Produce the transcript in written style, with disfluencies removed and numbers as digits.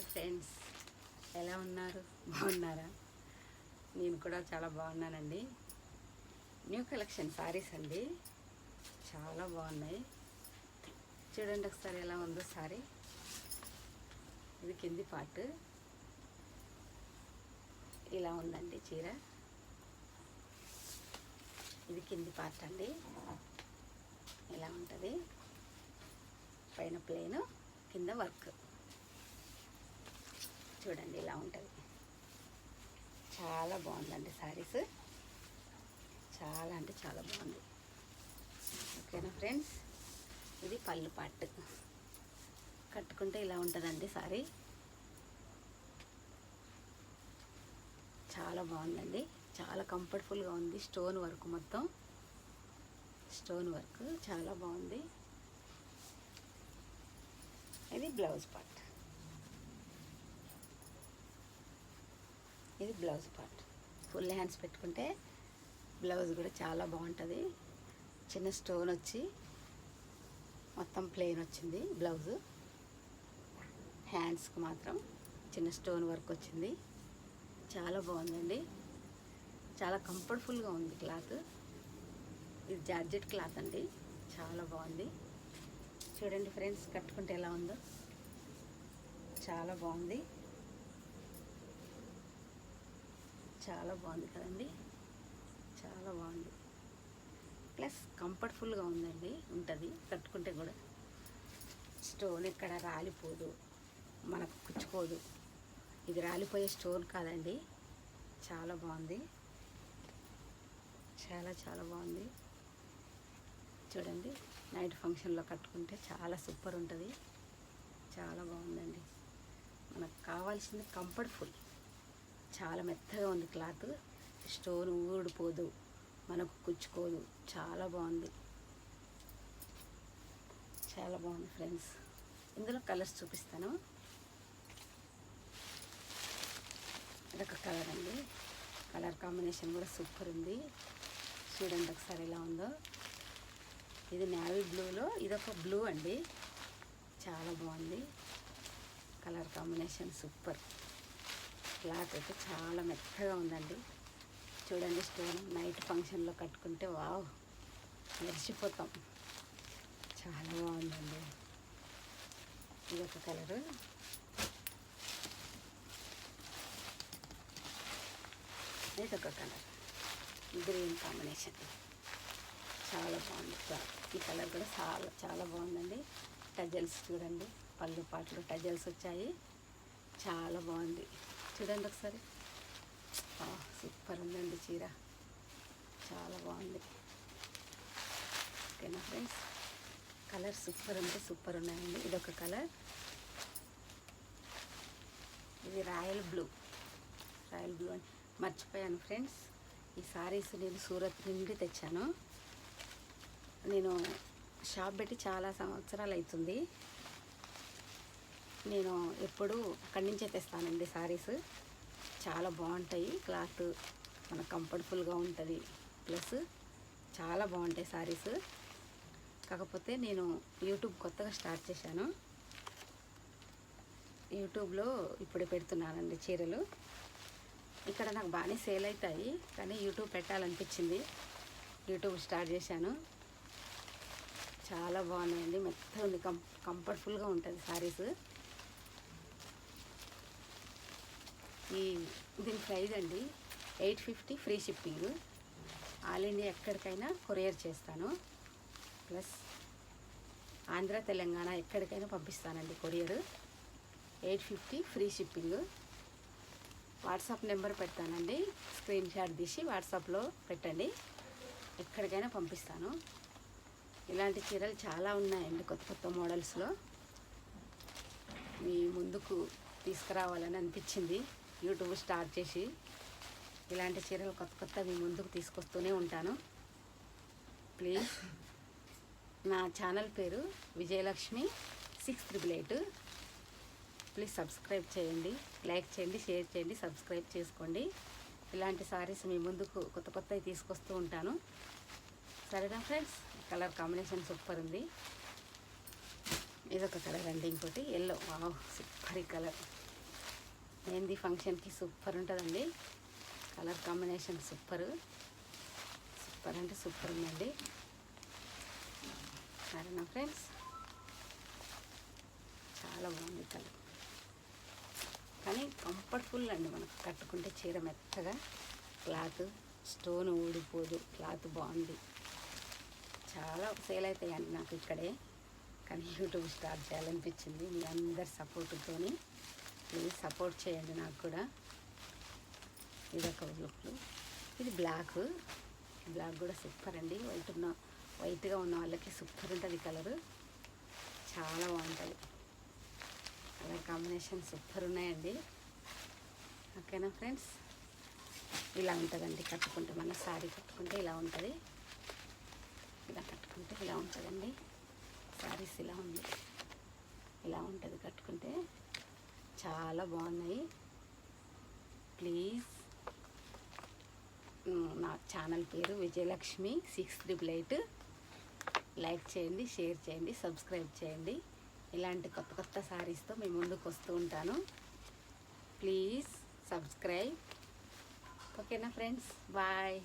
Hi friends, ఎలా ఉన్నారు? బాగున్నారా? నేను కూడా చాలా బాగున్నానండి. న్యూ కలెక్షన్ సారీస్ అండి, చాలా బాగున్నాయి. చూడండి ఒకసారి ఎలా ఉందో సారీ. ఇది కింది పార్ట్ ఇలా ఉందండి చీర. ఇది కింది పార్ట్ అండి, ఇలా ఉంటుంది. పైన ప్లేన్, కింద వర్క్. చూడండి ఇలా ఉంటుంది. చాలా బాగుందండి సారీస్, చాలా అంటే చాలా బాగుంది. ఓకేనా ఫ్రెండ్స్, ఇది పళ్ళు పార్ట్. కట్టుకుంటే ఇలా ఉంటుందండి సారీ. చాలా బాగుందండి, చాలా కంఫర్టబుల్గా ఉంది. స్టోన్ వర్క్, మొత్తం స్టోన్ వర్క్ చాలా బాగుంది. ఇది బ్లౌజ్ పార్ట్. ఇది బ్లౌజ్ పార్ట్. ఫుల్ హ్యాండ్స్ పెట్టుకుంటే బ్లౌజ్ కూడా చాలా బాగుంటుంది. చిన్న స్టోన్ వచ్చి మొత్తం ప్లెయిన్ వచ్చింది బ్లౌజు. హ్యాండ్స్కి మాత్రం చిన్న స్టోన్ వర్క్ వచ్చింది. చాలా బాగుందండి, చాలా కంఫర్టబుల్గా ఉంది క్లాత్. ఇది జార్జెట్ క్లాత్ అండి, చాలా బాగుంది. చూడండి ఫ్రెండ్స్, కట్టుకుంటే ఎలా ఉందో, చాలా బాగుంది. చాలా బాగుంది కదండి, చాలా బాగుంది. ప్లస్ కంఫర్టబుల్గా ఉంటుంది కట్టుకుంటే కూడా. స్టోన్ ఇక్కడ రాలిపోదు, మనకు కుచ్చుకోదు. ఇది రాలిపోయే స్టోన్ కాదండి, చాలా బాగుంది. చాలా చాలా బాగుంది. చూడండి, నైట్ ఫంక్షన్లో కట్టుకుంటే చాలా సూపర్ ఉంటుంది. చాలా బాగుందండి. మనకు కావాల్సింది కంఫర్టబుల్. చాలా మెత్తగా ఉంది క్లాత్. స్టోన్ ఊడిపోదు, మనకు కుచ్చుకోదు. చాలా బాగుంది, చాలా బాగుంది ఫ్రెండ్స్. ఇందులో కలర్స్ చూపిస్తాను. ఇదొక కలర్ అండి, కలర్ కాంబినేషన్ కూడా సూపర్ ఉంది. చూడండి ఒకసారి ఎలా ఉందో. ఇది నేవీ బ్లూలో ఇదొక బ్లూ అండి, చాలా బాగుంది. Colour combination super. క్లాత్ అయితే చాలా మెత్తగా ఉందండి. చూడండి, స్టోన్ నైట్ ఫంక్షన్లో కట్టుకుంటే వావ్, మెరిసిపోతాం. చాలా బాగుందండి. ఇదొక కలరు. ఇదొక కలర్, గ్రీన్ కాంబినేషన్. చాలా బాగుంది. ఈ కలర్ కూడా చాలా చాలా బాగుందండి. టజల్స్ చూడండి, పళ్ళు పాటలు టజల్స్ వచ్చాయి. చాలా బాగుంది. చూడండి ఒకసారి, సూపర్ ఉందండి చీర, చాలా బాగుంది. ఓకేనా ఫ్రెండ్స్, కలర్ సూపర్ అంటే సూపర్ ఉన్నాయండి. ఇదొక కలర్. ఇది రాయల్ బ్లూ. రాయల్ బ్లూ అని మర్చిపోయాను ఫ్రెండ్స్. ఈ సారీస్ నేను సూరత్ నుండి తెచ్చాను. నేను షాప్ పెట్టి చాలా సంవత్సరాలు అవుతుంది. నేను ఎప్పుడు అక్కడి నుంచే తెస్తానండి సారీస్. చాలా బాగుంటాయి, క్లాత్ మనకు కంఫర్టబుల్గా ఉంటుంది. ప్లస్ చాలా బాగుంటాయి సారీస్. కాకపోతే నేను యూట్యూబ్ కొత్తగా స్టార్ట్ చేశాను. యూట్యూబ్లో ఇప్పుడే పెడుతున్నానండి చీరలు. ఇక్కడ నాకు బాగానే సేల్ అవుతాయి, కానీ యూట్యూబ్ పెట్టాలనిపించింది, యూట్యూబ్ స్టార్ట్ చేశాను. చాలా బాగున్నాయండి, మెత్తగా ఉంది, కంఫర్టబుల్గా ఉంటుంది సారీస్. దీని ప్రైస్ అండి 850, ఫ్రీ షిప్పింగ్. ఆల్ ఇండియా ఎక్కడికైనా కొరియర్ చేస్తాను. ప్లస్ ఆంధ్ర తెలంగాణ ఎక్కడికైనా పంపిస్తానండి courier. 850, free shipping. WhatsApp number పెడతానండి, స్క్రీన్ షాట్ తీసి వాట్సాప్లో పెట్టండి, ఎక్కడికైనా పంపిస్తాను. ఇలాంటి చీరలు చాలా ఉన్నాయండి, కొత్త కొత్త మోడల్స్లో. మీ ముందుకు తీసుకురావాలని అనిపించింది యూట్యూబ్ స్టార్ట్ చేసి. ఇలాంటి చీరలు కొత్త కొత్త మీ ముందుకు తీసుకొస్తూనే ఉంటాను. ప్లీజ్, నా ఛానల్ పేరు విజయలక్ష్మి 688. ప్లీజ్ సబ్స్క్రైబ్ చేయండి, లైక్ చేయండి, షేర్ చేయండి, సబ్స్క్రైబ్ చేసుకోండి. ఇలాంటి సారీస్ మీ ముందుకు కొత్త కొత్తవి తీసుకొస్తూ ఉంటాను. సరేనా ఫ్రెండ్స్, కలర్ కాంబినేషన్ సూపర్ ఉంది. ఇదొక కలర్ అండి, ఇంకోటి ఎల్లో. వావ్, సూపర్ ఈ కలర్. మెహందీ ఫంక్షన్కి సూపర్ ఉంటుందండి. కలర్ కాంబినేషన్ సూపర్ అంటే సూపర్ ఉందండి. సరేనా ఫ్రెండ్స్, చాలా బాగుంది కలర్. కానీ కంఫర్టబుల్ అండి, మనకు కట్టుకుంటే చీర మెత్తగా, క్లాత్ స్టోన్ ఊడిపోదు, క్లాత్ బాగుంది. చాలా సేల్ అవుతాయండి నాకు ఇక్కడే, కానీ యూట్యూబ్ స్టార్ట్ చేయాలనిపించింది మీ అందరి సపోర్టుతో. ప్లీజ్ సపోర్ట్ చేయండి నాకు కూడా. ఇదొక లుక్లు. ఇది బ్లాక్ కూడా సూపర్ అండి. వైట్గా ఉన్న వాళ్ళకి సూపర్ ఉంటుంది కలరు, చాలా బాగుంటుంది. కలర్ కాంబినేషన్ సూపర్ ఉన్నాయండి. ఓకేనా ఫ్రెండ్స్, ఇలా ఉంటుందండి కట్టుకుంటే. మన శారీ కట్టుకుంటే ఇలా ఉంటుంది, ఇలా కట్టుకుంటే ఇలా ఉంటుందండి. శారీస్ ఇలా ఉంది, ఇలా ఉంటుంది కట్టుకుంటే. చాలా బాగున్నాయి. ప్లీజ్, నా ఛానల్ పేరు విజయలక్ష్మి 688. లైక్ చేయండి, షేర్ చేయండి, సబ్స్క్రైబ్ చేయండి. ఇలాంటి కొత్త శారీస్తో మీ ముందుకు వస్తూ ఉంటాను. Please subscribe. ఓకేనా ఫ్రెండ్స్, బాయ్.